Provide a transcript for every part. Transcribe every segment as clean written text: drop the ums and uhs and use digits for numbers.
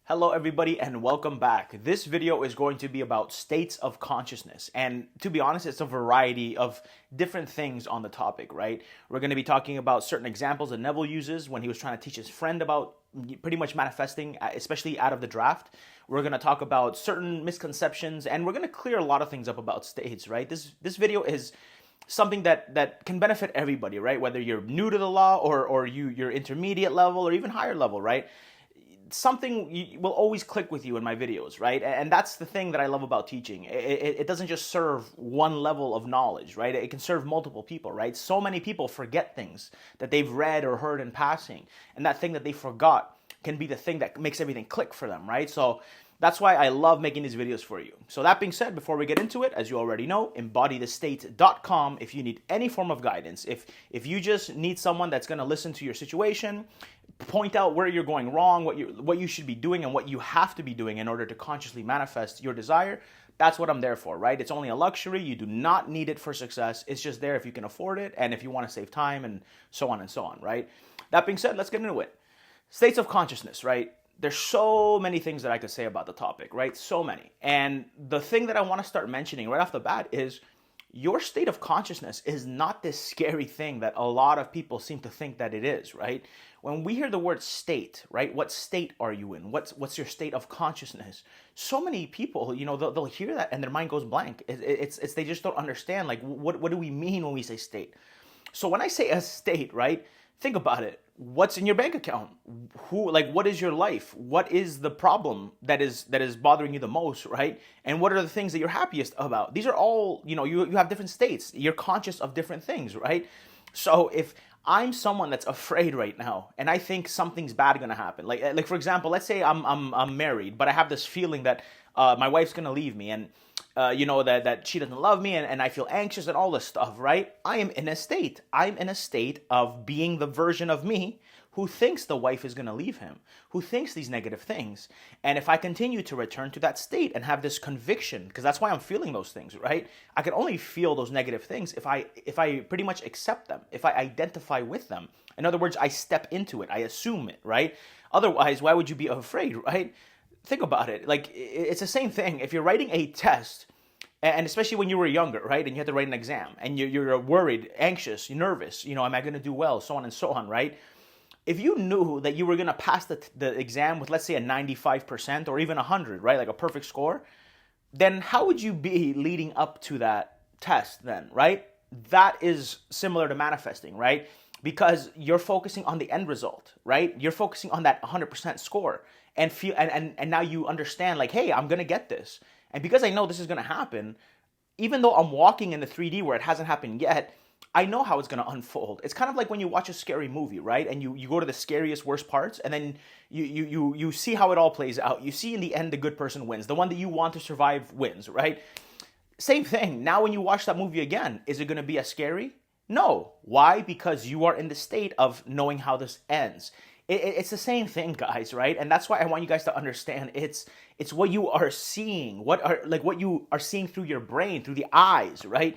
Hello everybody and welcome back. This video is going to be about states of consciousness, and to be honest, it's a variety of different things on the topic, right? We're going to be talking about certain examples that Neville uses when he was trying to teach his friend about pretty much manifesting, especially out of the draft. We're going to talk about certain misconceptions, and we're going to clear a lot of things up about states, right? This video is something that can benefit everybody, right? Whether you're new to the law or you're intermediate level or even higher level, right? Something will always click with you in my videos, right? And that's the thing that I love about teaching. It doesn't just serve one level of knowledge, right? It can serve multiple people, right? So many people forget things that they've read or heard in passing, and that thing that they forgot can be the thing that makes everything click for them, right? So that's why I love making these videos for you. So that being said, before we get into it, as you already know, embodythestate.com if you need any form of guidance. If you just need someone that's going to listen to your situation, point out where you're going wrong, what you should be doing, and what you have to be doing in order to consciously manifest your desire, that's what I'm there for, right? It's only a luxury. You do not need it for success. It's just there if you can afford it and if you want to save time and so on, right? That being said, let's get into it. States of consciousness, right? There's so many things that I could say about the topic, right? So many. And the thing that I want to start mentioning right off the bat is your state of consciousness is not this scary thing that a lot of people seem to think that it is, right? When we hear the word state, right? What state are you in? What's your state of consciousness? So many people, they'll hear that and their mind goes blank. It's they just don't understand, like, what do we mean when we say state? So when I say a state, right? Think about it. What's in your bank account? What is your life? What is the problem that is bothering you the most, right? And what are the things that you're happiest about? These are all, you have different states. You're conscious of different things, right? So if I'm someone that's afraid right now and I think something's bad gonna happen, like for example, let's say I'm married, but I have this feeling that my wife's gonna leave me, and that she doesn't love me, and I feel anxious and all this stuff, right? I'm in a state of being the version of me who thinks the wife is going to leave him, who thinks these negative things. And if I continue to return to that state and have this conviction, because that's why I'm feeling those things, right? I can only feel those negative things if I pretty much accept them, if I identify with them. In other words, I step into it, I assume it, right? Otherwise, why would you be afraid, right? Think about it. Like, it's the same thing. If you're writing a test, and especially when you were younger, right, and you had to write an exam, and you're worried, anxious, you're nervous, am I going to do well, so on and so on, right? If you knew that you were going to pass the exam with, let's say, a 95% or even 100, right, like a perfect score, then how would you be leading up to that test then, right? That is similar to manifesting, right? Because you're focusing on the end result, right? You're focusing on that 100% score and now you understand, like, hey, I'm going to get this. And because I know this is going to happen, even though I'm walking in the 3D where it hasn't happened yet, I know how it's going to unfold. It's kind of like when you watch a scary movie, right? And you go to the scariest, worst parts, and then you see how it all plays out. You see in the end the good person wins. The one that you want to survive wins, right? Same thing. Now when you watch that movie again, is it going to be as scary? No. Why? Because you are in the state of knowing how this ends. It's the same thing, guys, right? And that's why I want you guys to understand it's what you are seeing, what you are seeing through your brain, through the eyes, right?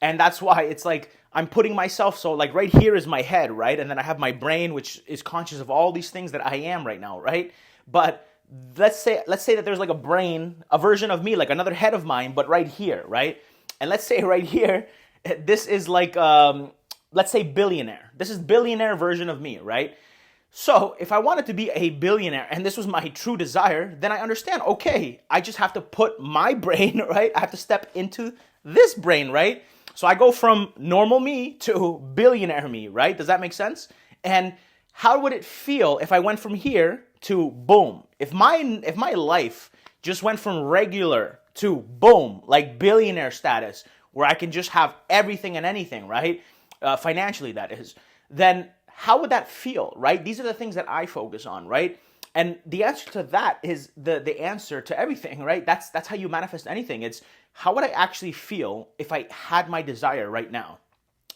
And that's why it's like I'm putting myself, so like right here is my head, right? And then I have my brain, which is conscious of all these things that I am right now, right? But let's say that there's like a brain, a version of me, like another head of mine, but right here, right? And let's say right here, this is like, let's say billionaire. This is billionaire version of me, right? So if I wanted to be a billionaire and this was my true desire, then I understand, okay, I just have to put my brain, right? I have to step into this brain, right? So I go from normal me to billionaire me, right? Does that make sense? And how would it feel if I went from here to boom? If my life just went from regular to boom, like billionaire status, where I can just have everything and anything, right? Financially, that is. Then how would that feel, right? These are the things that I focus on, right? And the answer to that is the answer to everything, right? That's how you manifest anything. It's how would I actually feel if I had my desire right now?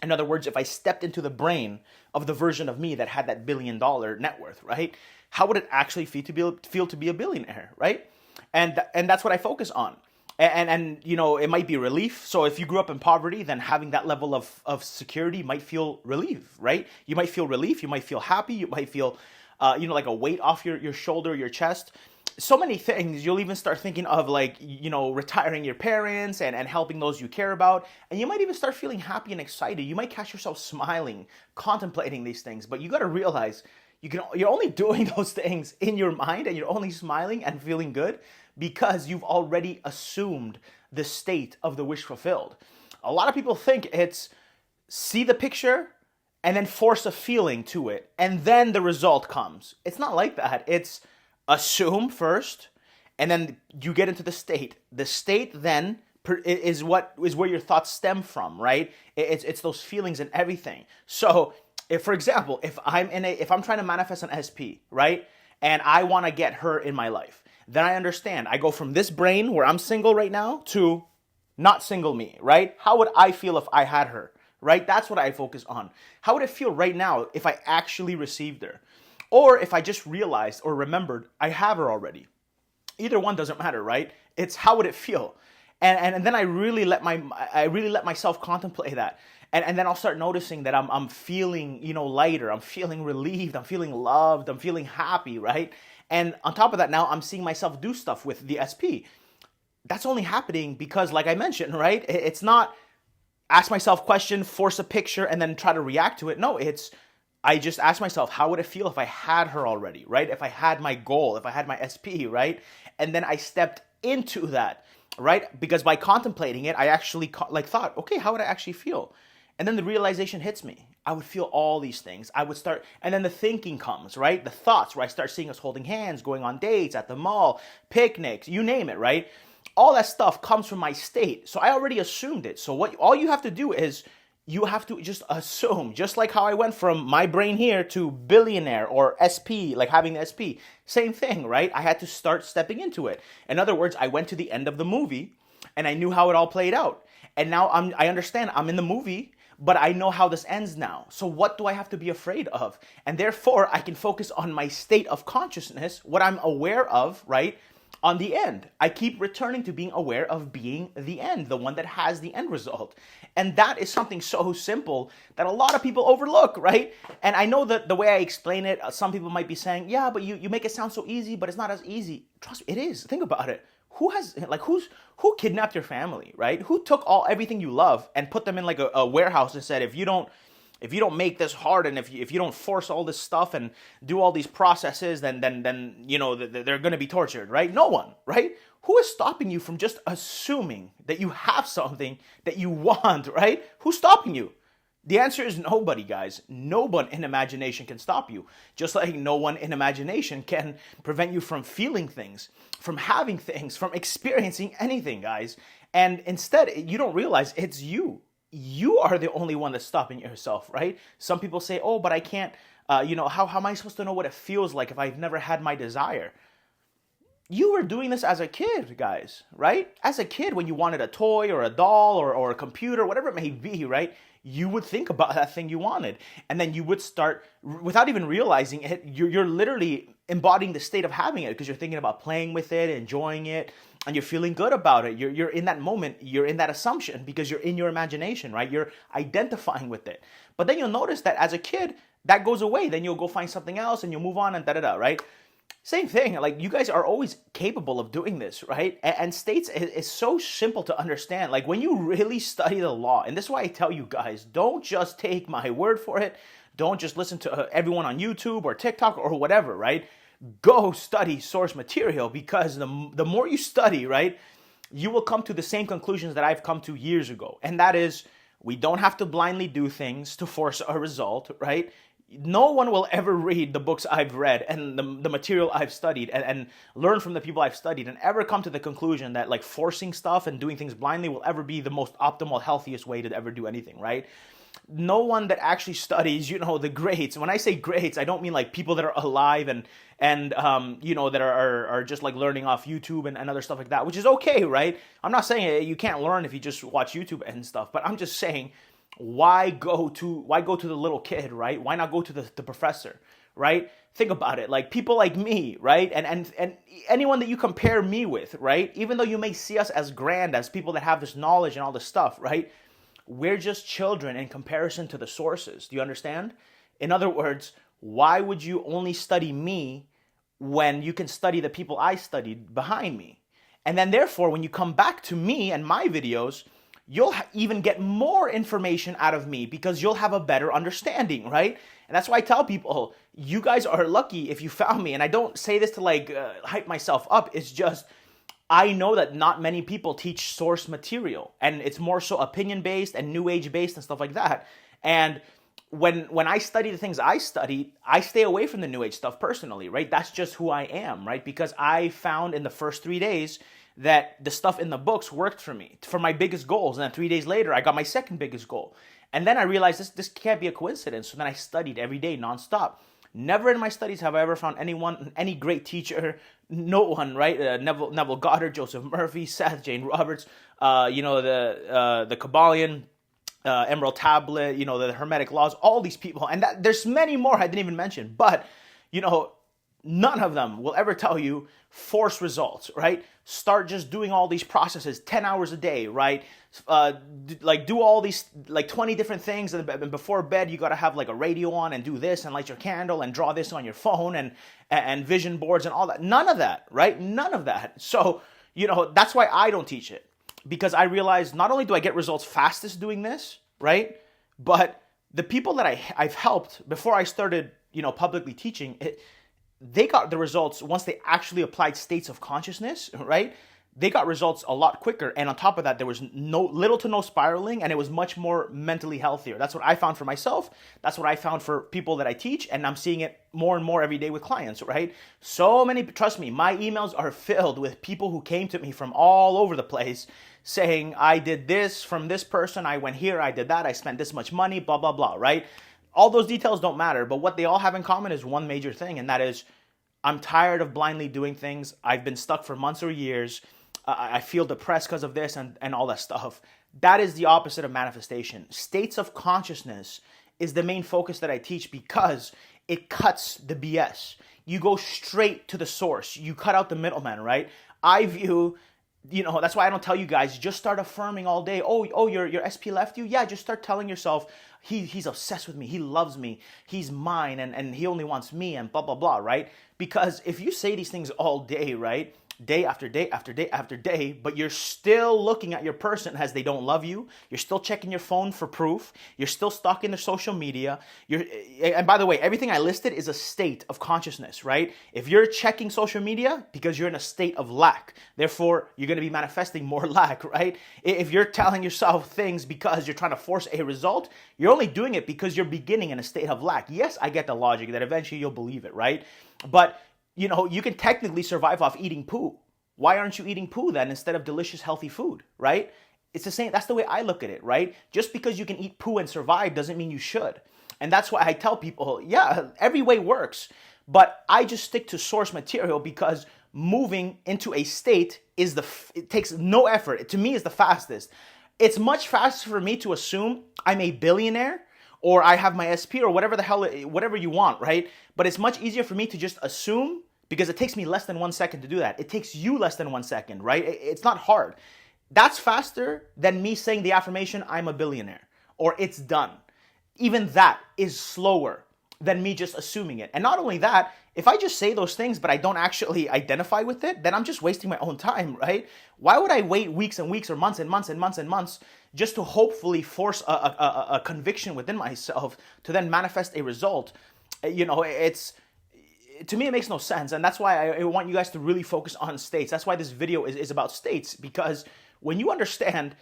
In other words, if I stepped into the brain of the version of me that had that $1 billion net worth, right? How would it actually feel to be a billionaire, right? And that's what I focus on. And it might be relief. So if you grew up in poverty, then having that level of security might feel relief, right? You might feel relief. You might feel happy. You might feel, like a weight off your shoulder, your chest. so many things. You'll even start thinking of like, retiring your parents and helping those you care about. And you might even start feeling happy and excited. You might catch yourself smiling, contemplating these things. But you got to realize you're only doing those things in your mind, and you're only smiling and feeling good because you've already assumed the state of the wish fulfilled. A lot of people think it's see the picture and then force a feeling to it, and then the result comes. It's not like that. It's assume first, and then you get into the state. The state then is where your thoughts stem from, right? It's those feelings and everything. So, if, for example, if I'm trying to manifest an SP, right, and I want to get her in my life, then I understand. I go from this brain where I'm single right now to not single me, right? How would I feel if I had her, right? That's what I focus on. How would it feel right now if I actually received her? Or if I just realized or remembered I have her already. Either one doesn't matter, right? It's how would it feel? And then I really let myself contemplate that. And then I'll start noticing that I'm feeling, lighter. I'm feeling relieved. I'm feeling loved. I'm feeling happy, right? And on top of that, now I'm seeing myself do stuff with the SP. That's only happening because, like I mentioned, right? It's not ask myself question, force a picture, and then try to react to it. No, it's I just ask myself, how would it feel if I had her already, right? If I had my goal, if I had my SP, right? And then I stepped into that, right? Because by contemplating it, I actually thought, okay, how would I actually feel? And then the realization hits me. I would feel all these things. I would start, and then the thinking comes, right? The thoughts, where I start seeing us holding hands, going on dates, at the mall, picnics, you name it, right? All that stuff comes from my state. So I already assumed it. So all you have to do is you have to just assume, just like how I went from my brain here to billionaire or SP, like having the SP. Same thing, right? I had to start stepping into it. In other words, I went to the end of the movie and I knew how it all played out. And now I understand I'm in the movie, but I know how this ends now. So what do I have to be afraid of? And therefore, I can focus on my state of consciousness, what I'm aware of, right? On the end. I keep returning to being aware of being the end, the one that has the end result. And that is something so simple that a lot of people overlook, right? And I know that the way I explain it, some people might be saying, yeah, but you make it sound so easy, but it's not as easy. Trust me, it is. Think about it. Who kidnapped your family, right? Who took everything you love and put them in like a warehouse and said, if you don't make this hard, and if you don't force all this stuff and do all these processes, then they're going to be tortured, right? No one, right? Who is stopping you from just assuming that you have something that you want, right? Who's stopping you? The answer is nobody, guys. No one in imagination can stop you. Just like no one in imagination can prevent you from feeling things, from having things, from experiencing anything, guys. And instead, you don't realize it's you. You are the only one that's stopping yourself, right? Some people say, oh, but I can't, how am I supposed to know what it feels like if I've never had my desire? You were doing this as a kid, guys, right? As a kid, when you wanted a toy or a doll or a computer, whatever it may be, right? You would think about that thing you wanted. And then you would start, without even realizing it, you're literally embodying the state of having it because you're thinking about playing with it, enjoying it, and you're feeling good about it. You're in that moment, you're in that assumption because you're in your imagination, right? You're identifying with it. But then you'll notice that as a kid, that goes away. Then you'll go find something else and you'll move on and da-da-da, right? Same thing. Like, you guys are always capable of doing this, right? And states is so simple to understand. Like, when you really study the law, and this is why I tell you guys, don't just take my word for it. Don't just listen to everyone on YouTube or TikTok or whatever, right? Go study source material, because the more you study, right, you will come to the same conclusions that I've come to years ago. And that is, we don't have to blindly do things to force a result, right? No one will ever read the books I've read and the material I've studied and learn from the people I've studied and ever come to the conclusion that like forcing stuff and doing things blindly will ever be the most optimal, healthiest way to ever do anything, right? No one that actually studies, the greats. When I say greats, I don't mean like people that are alive and that are just like learning off YouTube and other stuff like that, which is okay, right? I'm not saying you can't learn if you just watch YouTube and stuff, but I'm just saying, why go to the little kid, right? Why not go to the professor, right? Think about it. Like people like me, right? And anyone that you compare me with, right? Even though you may see us as grand, as people that have this knowledge and all this stuff, right? We're just children in comparison to the sources. Do you understand? In other words, why would you only study me when you can study the people I studied behind me? And then therefore, when you come back to me and my videos, you'll even get more information out of me because you'll have a better understanding, right? And that's why I tell people, you guys are lucky if you found me. And I don't say this to hype myself up. It's just, I know that not many people teach source material, and it's more so opinion based and new age based and stuff like that. And when I study the things I study, I stay away from the new age stuff personally, right? That's just who I am, right? Because I found in the first 3 days that the stuff in the books worked for me, for my biggest goals. And then 3 days later, I got my second biggest goal. And then I realized this can't be a coincidence. So then I studied every day nonstop. Never in my studies have I ever found any great teacher, no one, right? Neville Goddard, Joseph Murphy, Seth, Jane Roberts, the Kabbalion, Emerald Tablet, the Hermetic Laws, all these people. And there's many more I didn't even mention. But, none of them will ever tell you force results, right? Start just doing all these processes 10 hours a day, right? Do all these 20 different things, and before bed you got to have a radio on and do this and light your candle and draw this on your phone and vision boards and all that. None of that, right? None of that. So, that's why I don't teach it, because I realize not only do I get results fastest doing this, right? But the people that I've helped before I started, publicly teaching it, they got the results once they actually applied states of consciousness, right? They got results a lot quicker. And on top of that, there was little to no spiraling, and it was much more mentally healthier. That's what I found for myself. That's what I found for people that I teach. And I'm seeing it more and more every day with clients, right? So many, trust me, my emails are filled with people who came to me from all over the place saying, I did this from this person. I went here, I did that. I spent this much money, blah, blah, blah, right? All those details don't matter, but what they all have in common is one major thing, and that is, I'm tired of blindly doing things. I've been stuck for months or years. I feel depressed because of this and all that stuff. That is the opposite of manifestation. States of consciousness is the main focus that I teach because it cuts the BS. You go straight to the source. You cut out the middleman, right? I view... that's why I don't tell you guys, just start affirming all day. Oh, your SP left you? Yeah, just start telling yourself, he's obsessed with me. He loves me. He's mine, and he only wants me, and blah, blah, blah, right? Because if you say these things all day, right? Day after day after day after day, but you're still looking at your person as they don't love you. You're still checking your phone for proof. You're still stalking their social media. And by the way, everything I listed is a state of consciousness, right? If you're checking social media because you're in a state of lack, therefore you're going to be manifesting more lack, right? If you're telling yourself things because you're trying to force a result, you're only doing it because you're beginning in a state of lack. Yes, I get the logic that eventually you'll believe it, right? But you can technically survive off eating poo. Why aren't you eating poo then instead of delicious, healthy food, right? It's the same. That's the way I look at it, right? Just because you can eat poo and survive doesn't mean you should. And that's why I tell people, yeah, every way works. But I just stick to source material because moving into a state it takes no effort. To me, is the fastest. It's much faster for me to assume I'm a billionaire or I have my SP or whatever you want, right? But it's much easier for me to just assume, because it takes me less than 1 second to do that. It takes you less than 1 second, right? It's not hard. That's faster than me saying the affirmation, I'm a billionaire, or it's done. Even that is slower than me just assuming it. And not only that, if I just say those things, but I don't actually identify with it, then I'm just wasting my own time, right? Why would I wait weeks and weeks or months and months and months and months just to hopefully force a conviction within myself to then manifest a result? To me, it makes no sense. And that's why I want you guys to really focus on states. That's why this video is about states, because when you understand,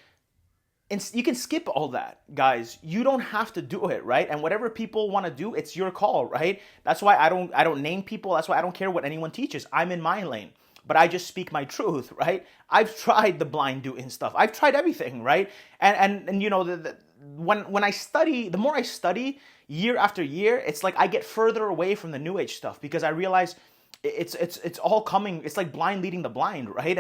and you can skip all that, guys. You don't have to do it, right? And whatever people want to do, it's your call, right? That's why I don't name people. That's why I don't care what anyone teaches. I'm in my lane, but I just speak my truth, right? I've tried the blind doing stuff. I've tried everything, right? And when I study, the more I study year after year, it's like I get further away from the new age stuff because I realize it's all coming. It's like blind leading the blind, right?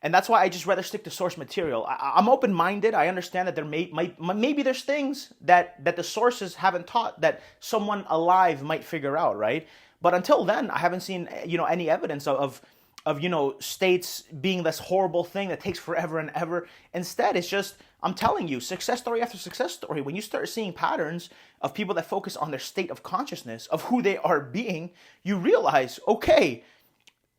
And that's why I just rather stick to source material. I'm open-minded. I understand that there maybe there's things that the sources haven't taught that someone alive might figure out, right? But until then, I haven't seen any evidence of states being this horrible thing that takes forever and ever. Instead, it's just, I'm telling you, success story after success story. When you start seeing patterns of people that focus on their state of consciousness, of who they are being, you realize, okay,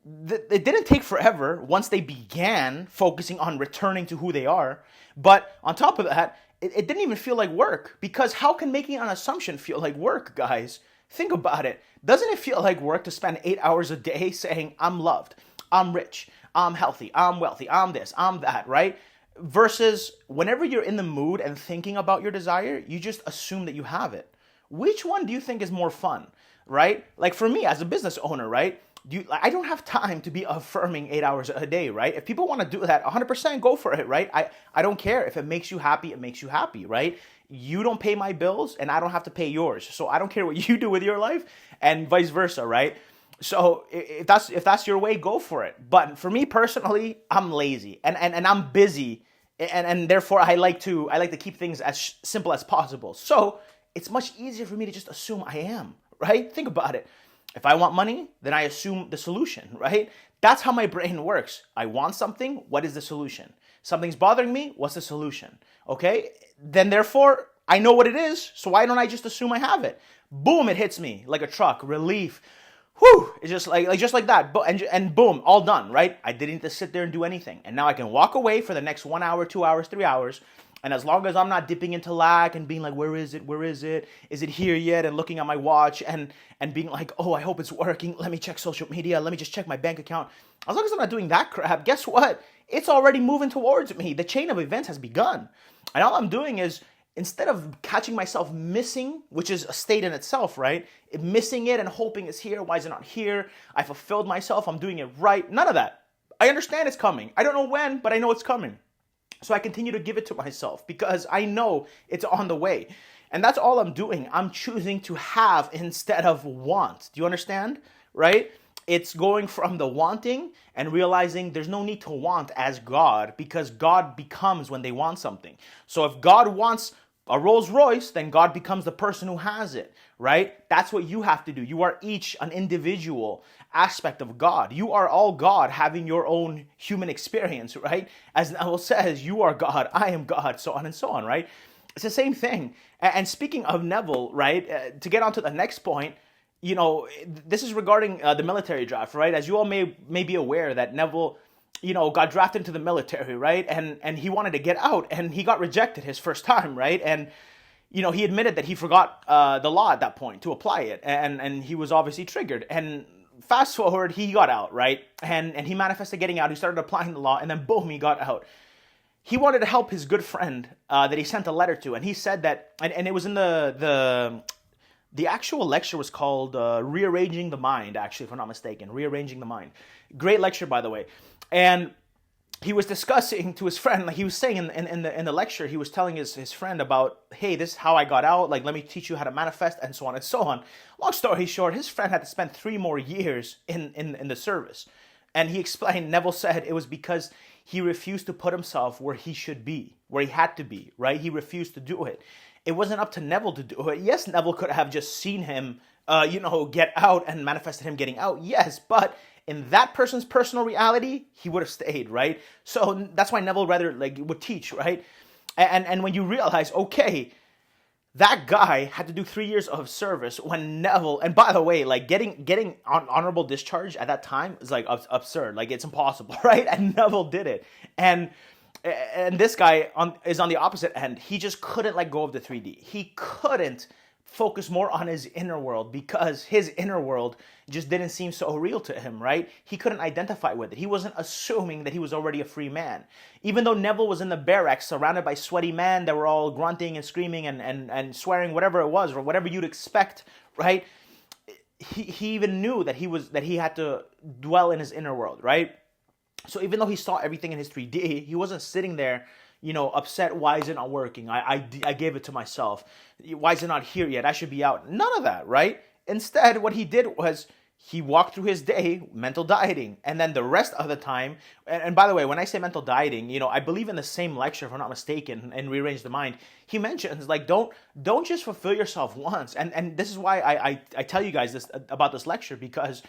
it didn't take forever once they began focusing on returning to who they are. But on top of that, it didn't even feel like work, because how can making an assumption feel like work, guys? Think about it. Doesn't it feel like work to spend 8 hours a day saying, I'm loved, I'm rich, I'm healthy, I'm wealthy, I'm this, I'm that, right? Versus whenever you're in the mood and thinking about your desire, you just assume that you have it. Which one do you think is more fun, right? Like for me as a business owner, right? I don't have time to be affirming 8 hours a day, right? If people want to do that, 100% go for it, right? I don't care. If it makes you happy, it makes you happy, right? You don't pay my bills and I don't have to pay yours. So I don't care what you do with your life and vice versa, right? So if that's your way, go for it. But for me personally, I'm lazy and I'm busy, and therefore I like to keep things as simple as possible. So it's much easier for me to just assume I am, right? Think about it. If I want money, then I assume the solution, right? That's how my brain works. I want something, what is the solution? Something's bothering me, what's the solution? Okay? Then therefore, I know what it is, so why don't I just assume I have it? Boom, it hits me like a truck, relief. Whew, it's just like that. And boom, all done, right? I didn't need to sit there and do anything. And now I can walk away for the next 1 hour, 2 hours, 3 hours. And as long as I'm not dipping into lack and being like, where is it? Where is it? Is it here yet? And looking at my watch and being like, oh, I hope it's working. Let me check social media. Let me just check my bank account. As long as I'm not doing that crap, guess what? It's already moving towards me. The chain of events has begun. And all I'm doing is, instead of catching myself missing, which is a state in itself, right? Missing it and hoping it's here. Why is it not here? I fulfilled myself. I'm doing it right. None of that. I understand it's coming. I don't know when, but I know it's coming. So I continue to give it to myself because I know it's on the way. And that's all I'm doing. I'm choosing to have instead of want. Do you understand? Right? It's going from the wanting and realizing there's no need to want as God, because God becomes when they want something. So if God wants a Rolls Royce, then God becomes the person who has it, right? That's what you have to do. You are each an individual aspect of God. You are all God having your own human experience, right? As Neville says, you are God, I am God, so on and so on, right? It's the same thing. And speaking of Neville, right, to get on to the next point, this is regarding the military draft, right? As you all may be aware that Neville, got drafted into the military, right? And he wanted to get out, and he got rejected his first time, right? And he admitted that he forgot the law at that point to apply it, and he was obviously triggered. And fast forward, he got out, right? And he manifested getting out. He started applying the law, and then boom, he got out. He wanted to help his good friend that he sent a letter to, and he said that, and it was in the actual lecture was called Rearranging the Mind, actually, if I'm not mistaken. Rearranging the Mind. Great lecture, by the way. And he was discussing to his friend, like he was saying in the lecture, he was telling his friend about, hey, this is how I got out. Like, let me teach you how to manifest, and so on and so on. Long story short, his friend had to spend 3 more years in the service. And he explained, Neville said it was because he refused to put himself where he should be, where he had to be, right? He refused to do it. It wasn't up to Neville to do it. Yes, Neville could have just seen him, get out and manifested him getting out. Yes, but in that person's personal reality, he would have stayed, right? So that's why Neville rather would teach, right? And when you realize, okay, that guy had to do 3 years of service when Neville, and by the way, getting honorable discharge at that time is absurd. It's impossible, right? And Neville did it. And this guy is on the opposite end. He just couldn't let go of the 3D. He couldn't focus more on his inner world because his inner world just didn't seem so real to him, right? He couldn't identify with it. He wasn't assuming that he was already a free man. Even though Neville was in the barracks surrounded by sweaty men that were all grunting and screaming and swearing, whatever it was, or whatever you'd expect, right? He even knew that he had to dwell in his inner world, right? So even though he saw everything in his 3D, he wasn't sitting there, upset, why is it not working? I gave it to myself. Why is it not here yet? I should be out. None of that, right? Instead, what he did was he walked through his day mental dieting. And then the rest of the time, and by the way, when I say mental dieting, I believe in the same lecture, if I'm not mistaken, and Rearrange the Mind, he mentions, don't just fulfill yourself once. And this is why I tell you guys this about this lecture, because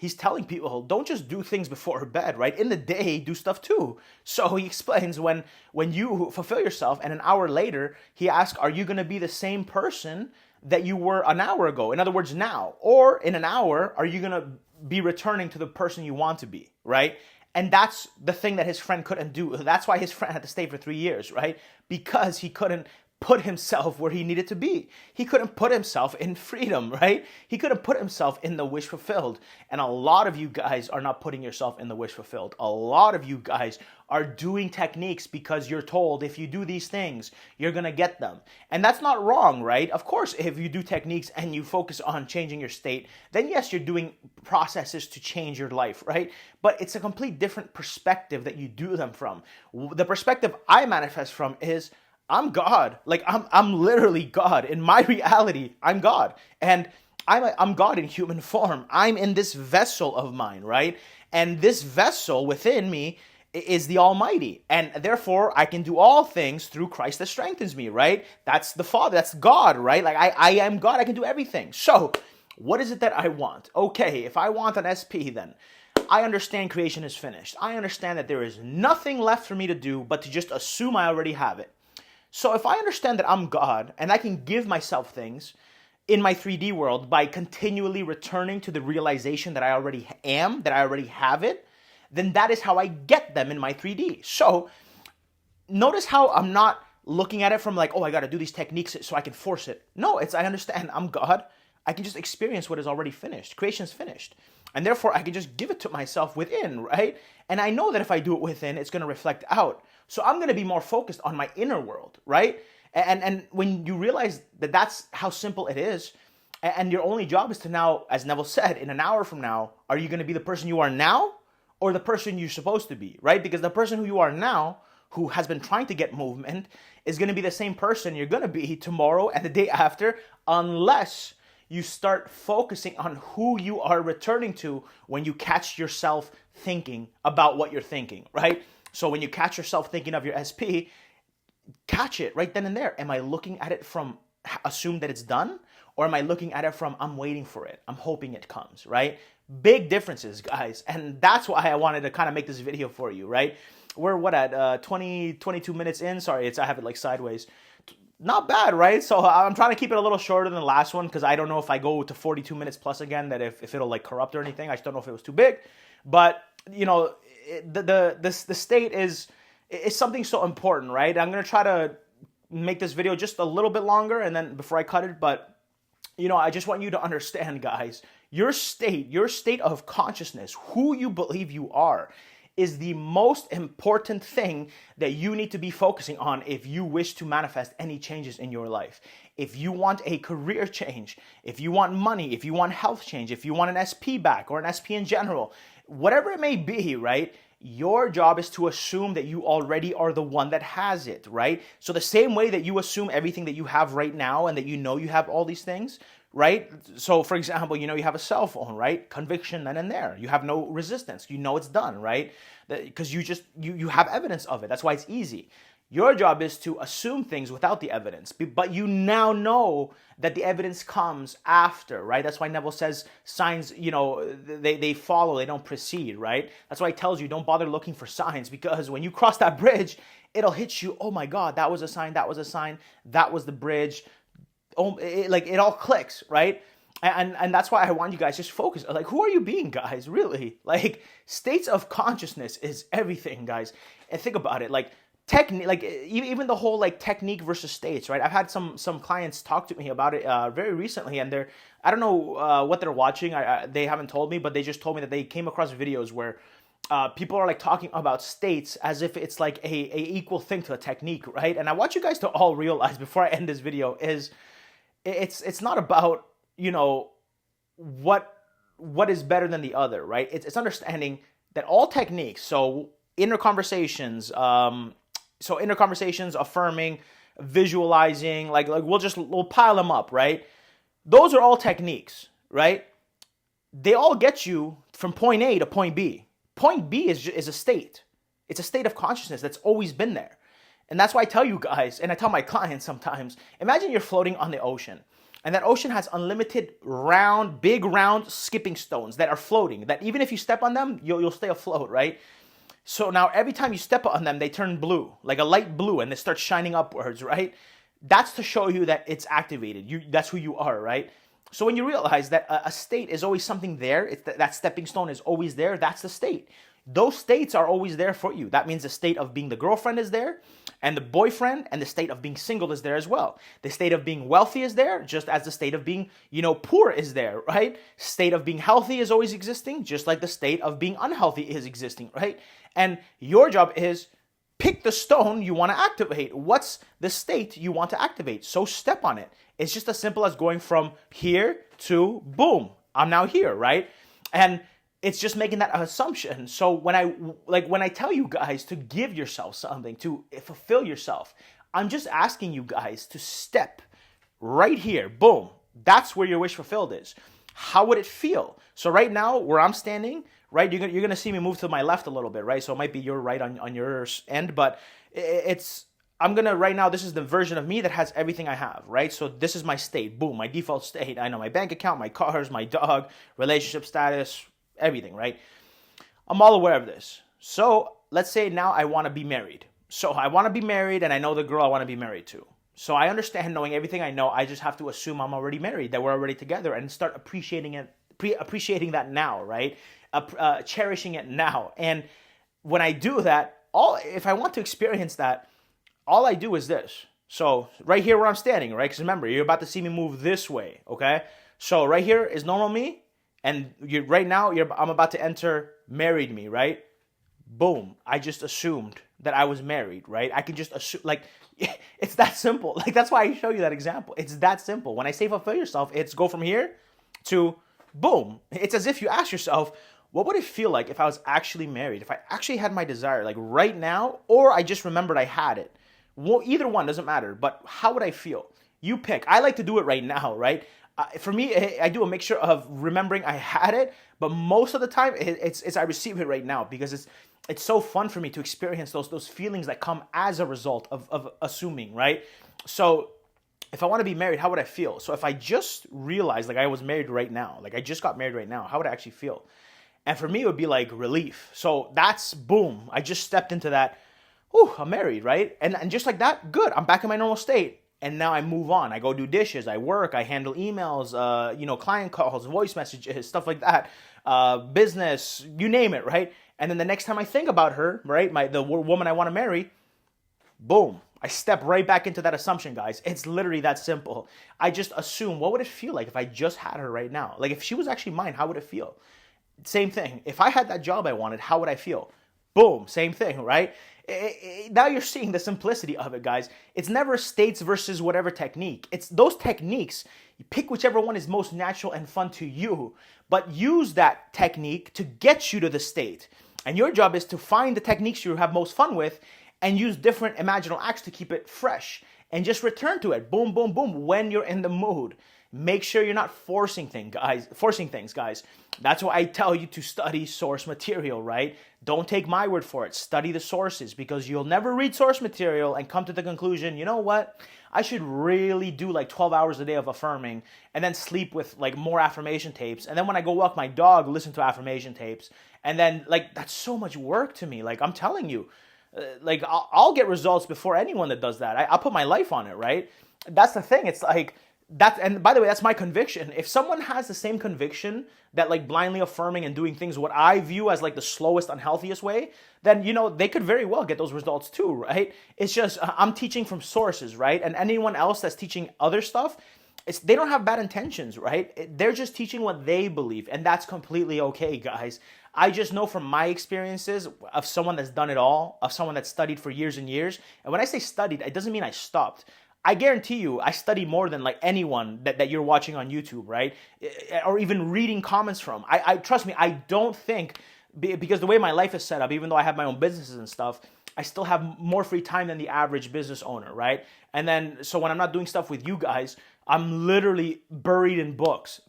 he's telling people, don't just do things before bed, right? In the day, do stuff too. So he explains when you fulfill yourself and an hour later, he asks, are you going to be the same person that you were an hour ago? In other words, now. Or in an hour, are you going to be returning to the person you want to be, right? And that's the thing that his friend couldn't do. That's why his friend had to stay for 3 years, right? Because he couldn't put himself where he needed to be. He couldn't put himself in freedom, right? He couldn't put himself in the wish fulfilled. And a lot of you guys are not putting yourself in the wish fulfilled. A lot of you guys are doing techniques because you're told if you do these things, you're going to get them. And that's not wrong, right? Of course, if you do techniques and you focus on changing your state, then yes, you're doing processes to change your life, right? But it's a complete different perspective that you do them from. The perspective I manifest from is, I'm God. Like I'm literally God. In my reality, I'm God. And I'm God in human form. I'm in this vessel of mine, right? And this vessel within me is the Almighty. And therefore, I can do all things through Christ that strengthens me, right? That's the Father. That's God, right? Like I am God. I can do everything. So what is it that I want? Okay, if I want an SP, then I understand creation is finished. I understand that there is nothing left for me to do but to just assume I already have it. So if I understand that I'm God and I can give myself things in my 3D world by continually returning to the realization that I already am, that I already have it, then that is how I get them in my 3D. So notice how I'm not looking at it from like, oh, I got to do these techniques so I can force it. No, I understand I'm God. I can just experience what is already finished. Creation's finished. And therefore, I can just give it to myself within, right? And I know that if I do it within, it's going to reflect out. So I'm going to be more focused on my inner world, right? And when you realize that that's how simple it is, and your only job is to now, as Neville said, in an hour from now, are you going to be the person you are now or the person you're supposed to be, right? Because the person who you are now, who has been trying to get movement, is going to be the same person you're going to be tomorrow and the day after, unless you start focusing on who you are returning to when you catch yourself thinking about what you're thinking, right? So when you catch yourself thinking of your SP, catch it right then and there. Am I looking at it from assume that it's done? Or am I looking at it from I'm waiting for it, I'm hoping it comes, right? Big differences, guys. And that's why I wanted to kind of make this video for you, right? We're at 22 minutes in. Sorry, I have it like sideways. Not bad, right? So I'm trying to keep it a little shorter than the last one because I don't know if I go to 42 minutes plus again, that if it'll like corrupt or anything. I just don't know if it was too big. But, you know, the state is something so important, right? I'm going to try to make this video just a little bit longer and then before I cut it. But, you know, I just want you to understand, guys, your state of consciousness, who you believe you are, is the most important thing that you need to be focusing on if you wish to manifest any changes in your life. If you want a career change, if you want money, if you want health change, if you want an SP back or an SP in general, whatever it may be, right? Your job is to assume that you already are the one that has it, right? So the same way that you assume everything that you have right now and that you know you have all these things, right? So for example, you know, you have a cell phone, right? Conviction then and there. You have no resistance. You know it's done, right? Because you have evidence of it. That's why it's easy. Your job is to assume things without the evidence, but you now know that the evidence comes after, right? That's why Neville says signs, you know, they follow, they don't precede, right? That's why he tells you don't bother looking for signs, because when you cross that bridge, it'll hit you, oh my God, that was a sign, that was a sign, that was the bridge. Oh, it all clicks, right? And that's why I want you guys just focus. Like, who are you being, guys? Really? Like, states of consciousness is everything, guys. And think about it. Like, even the whole like technique versus states, right? I've had some clients talk to me about it very recently, and I don't know what they're watching. They haven't told me, but they just told me that they came across videos where people are like talking about states as if it's like a equal thing to a technique, right? And I want you guys to all realize before I end this video is it's not about, you know, what is better than the other, right? It's understanding that all techniques, so inner conversations, affirming, visualizing, like we'll pile them up, right? Those are all techniques, right? They all get you from point A to point B. Point B is a state. It's a state of consciousness that's always been there. And that's why I tell you guys, and I tell my clients sometimes, imagine you're floating on the ocean. And that ocean has unlimited round, big round skipping stones that are floating, that even if you step on them, you'll stay afloat, right? So now every time you step on them, they turn blue, like a light blue, and they start shining upwards, right? That's to show you that it's activated. That's who you are, right? So when you realize that a state is always something there, that stepping stone is always there, that's the state. Those states are always there for you. That means the state of being the girlfriend is there, and the boyfriend, and the state of being single is there as well. The state of being wealthy is there, just as the state of being, poor is there, right? State of being healthy is always existing, just like the state of being unhealthy is existing, right? And your job is pick the stone you want to activate. What's the state you want to activate? So step on it. It's just as simple as going from here to boom, I'm now here, right? And it's just making that assumption. So when I tell you guys to give yourself something, to fulfill yourself, I'm just asking you guys to step right here. Boom. That's where your wish fulfilled is. How would it feel? So right now, where I'm standing, right, you're gonna see me move to my left a little bit, right? So it might be your right on your end, but right now, this is the version of me that has everything I have, right? So this is my state. Boom, my default state. I know my bank account, my cars, my dog, relationship status, everything, right? I'm all aware of this. So let's say now I want to be married. So I want to be married, and I know the girl I want to be married to. So I understand, knowing everything I know, I just have to assume I'm already married, that we're already together, and start appreciating that now, right? Cherishing it now. And when I do that, if I want to experience that, all I do is this. So right here where I'm standing, right? Because remember, you're about to see me move this way, okay? So right here is normal me. And I'm about to enter married me, right? Boom. I just assumed that I was married, right? I can just assume, it's that simple. That's why I show you that example. It's that simple. When I say fulfill yourself, it's go from here to boom. It's as if you ask yourself, what would it feel like if I was actually married? If I actually had my desire, right now, or I just remembered I had it? Well, either one doesn't matter, but how would I feel? You pick. I like to do it right now, right? For me, I do a mixture of remembering I had it, but most of the time, it's I receive it right now, because it's so fun for me to experience those feelings that come as a result of assuming, right? So if I want to be married, how would I feel? So if I just realized I was married right now, I just got married right now, how would I actually feel? And for me, it would be relief. So that's boom. I just stepped into that. Whew, I'm married, right? And just like that, good. I'm back in my normal state. And now I move on. I go do dishes. I work. I handle emails, client calls, voice messages, stuff like that, business, you name it, right? And then the next time I think about her, right, the woman I want to marry, boom, I step right back into that assumption, guys. It's literally that simple. I just assume, what would it feel like if I just had her right now? If she was actually mine, how would it feel? Same thing. If I had that job I wanted, how would I feel? Boom, same thing, right? Now you're seeing the simplicity of it, guys. It's never states versus whatever technique. It's those techniques. You pick whichever one is most natural and fun to you, but use that technique to get you to the state. And your job is to find the techniques you have most fun with and use different imaginal acts to keep it fresh. And just return to it, boom, boom, boom, when you're in the mood. Make sure you're not forcing things, guys. That's why I tell you to study source material, right? Don't take my word for it. Study the sources, because you'll never read source material and come to the conclusion, you know what? I should really do 12 hours a day of affirming, and then sleep with more affirmation tapes. And then when I go walk my dog, listen to affirmation tapes. And then that's so much work to me. I'm telling you, I'll get results before anyone that does that. I'll put my life on it, right? That's the thing. It's and by the way, that's my conviction. If someone has the same conviction that blindly affirming and doing things what I view as the slowest, unhealthiest way, then they could very well get those results too, right? It's just I'm teaching from sources, right? And anyone else that's teaching other stuff, they don't have bad intentions, right? They're just teaching what they believe, and that's completely okay, guys. I just know from my experiences of someone that's done it all, of someone that's studied for years and years. And when I say studied, it doesn't mean I stopped. I guarantee you, I study more than anyone that you're watching on YouTube, right? Or even reading comments from. I trust me, I don't think, because the way my life is set up, even though I have my own businesses and stuff, I still have more free time than the average business owner, right? And then, so when I'm not doing stuff with you guys, I'm literally buried in books,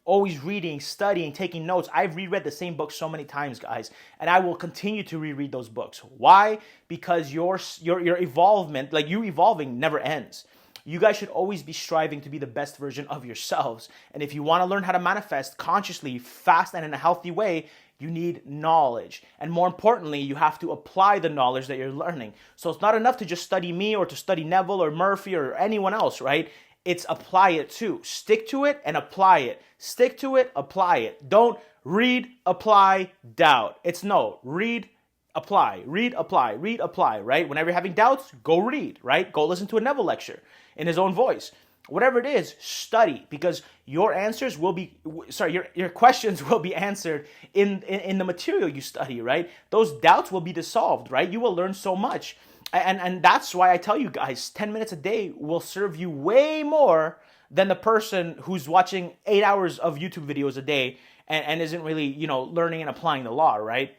always reading, studying, taking notes. I've reread the same book so many times, guys, and I will continue to reread those books. Why? Because your evolvement, you evolving never ends. You guys should always be striving to be the best version of yourselves. And if you want to learn how to manifest consciously, fast, and in a healthy way, you need knowledge. And more importantly, you have to apply the knowledge that you're learning. So it's not enough to just study me or to study Neville or Murphy or anyone else, right? It's apply it too. Stick to it and apply it. Stick to it, apply it. Don't read, apply, doubt. It's no, read, apply, read, apply, read, apply, right? Whenever you're having doubts, go read, right? Go listen to a Neville lecture in his own voice. Whatever it is, study, because your answers will be, your questions will be answered in the material you study, right? Those doubts will be dissolved, right? You will learn so much. And that's why I tell you guys, 10 minutes a day will serve you way more than the person who's watching 8 hours of YouTube videos a day and isn't really, learning and applying the law, right?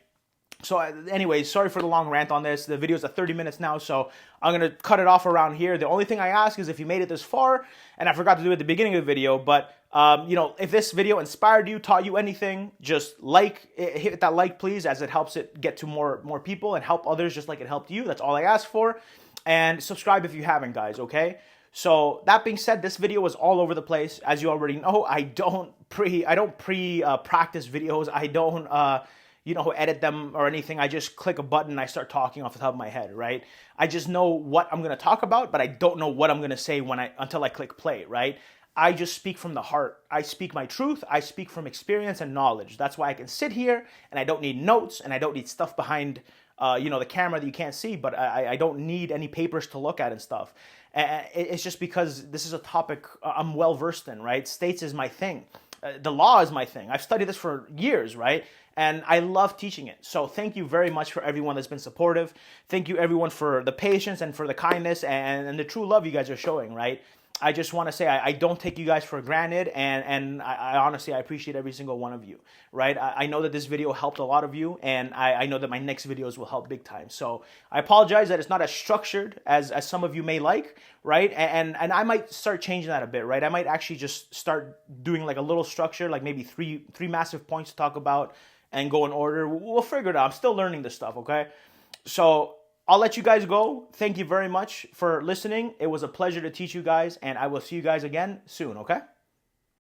So anyways, sorry for the long rant on this. The video's at 30 minutes now, so I'm going to cut it off around here. The only thing I ask is if you made it this far, and I forgot to do it at the beginning of the video, but if this video inspired you, taught you anything, just hit that like, please, as it helps it get to more people and help others just like it helped you. That's all I ask for. And subscribe if you haven't, guys, okay? So that being said, this video was all over the place. As you already know, I don't practice videos. I don't edit them or anything. I just click a button and I start talking off the top of my head, right? I just know what I'm going to talk about, but I don't know what I'm going to say until I click play, right? I just speak from the heart. I speak my truth. I speak from experience and knowledge. That's why I can sit here and I don't need notes and I don't need stuff behind, the camera that you can't see, but I don't need any papers to look at and stuff. And it's just because this is a topic I'm well versed in, right? States is my thing. The law is my thing. I've studied this for years, right? And I love teaching it. So thank you very much for everyone that's been supportive. Thank you everyone for the patience and for the kindness and the true love you guys are showing, right? I just want to say I don't take you guys for granted, and I honestly, I appreciate every single one of you, right? I know that this video helped a lot of you, and I know that my next videos will help big time. So I apologize that it's not as structured as some of you may like, right? And I might start changing that a bit, right? I might actually just start doing like a little structure, like maybe three massive points to talk about and go in order. We'll figure it out. I'm still learning this stuff, okay? So I'll let you guys go. Thank you very much for listening. It was a pleasure to teach you guys, and I will see you guys again soon, okay?